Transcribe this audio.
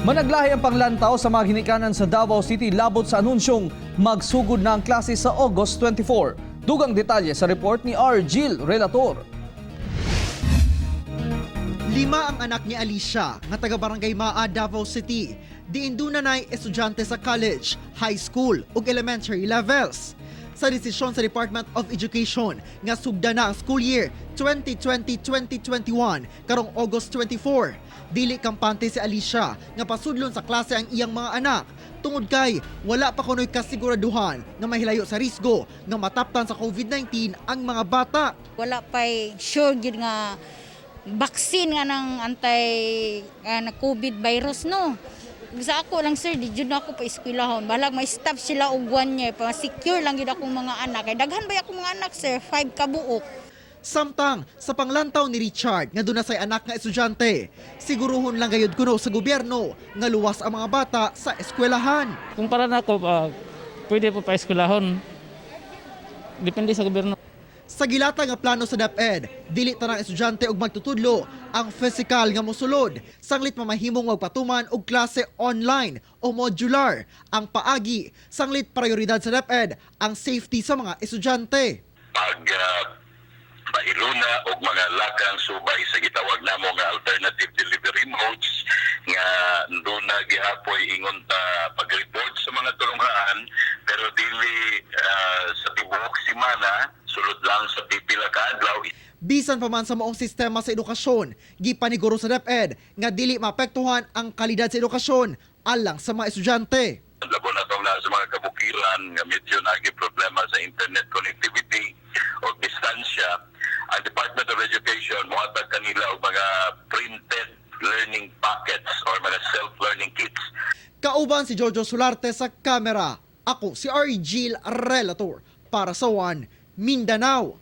Managlahi ang panglantaw sa mga ginikanan sa Davao City labot sa anunsyong magsugod na ang klase sa August 24. Dugang detalye sa report ni R. Gil Relator. 5 ang anak ni Alicia, nga taga Barangay Maa, Davao City. Diin dunay estudyante sa college, high school ug elementary levels. Sa desisyon sa Department of Education nga sugda na ang school year 2020-2021 karong August 24. Dili kampante si Alicia nga pasudlon sa klase ang iyang mga anak tungod kay wala pa kunoy kasiguraduhan nga mahilayo sa risgo nga mataptan sa COVID-19 ang mga bata. Wala pa'y sure gid nga vaccine nga ng COVID virus, no. Sa ako lang, sir, di jud ako pa eskwelahon. Balag may staff sila og 1 year pa secure lang gid akong mga anak. Kay daghan ba akong mga anak, sir? 5 kabuok. Samtang sa panglantaw ni Richard nga duna say anak nga estudyante, siguruhon lang gayud kuno sa gobyerno nga luwas ang mga bata sa eskwelahan. Kung para na ako, pwede po pa eskwelahon. Depende sa gobyerno. Sa gilata nga plano sa DepEd, dili tanang estudyante og magtutudlo ang physical nga mosulod. Sanglit mamahimong magpatuman og klase online o modular. Ang paagi, sanglit prioridad sa DepEd ang safety sa mga estudyante. Pag mailuna og mga lakang subay sa gitawag namo nga alternative delivery modes nga doon na gihapoy ingon ta pag-report sa mga tulungan pero dili sa tibuok semana sulod lang sa pipila ka adlaw. Bisan pa man sa maong sistema sa edukasyon, gipaniguro sa DepEd nga dili maapektuhan ang kalidad sa edukasyon alang sa mga estudyante. Labo na tong sa mga kabukiran nga medyo nagi problema sa internet connectivity o distansya. Ang Department of Education mohatag kanila og mga printed learning packets or mga self-learning kits. Kauban si Jojo Solarte sa kamera. Ako si R. Gil Relator para sa One Mindanao.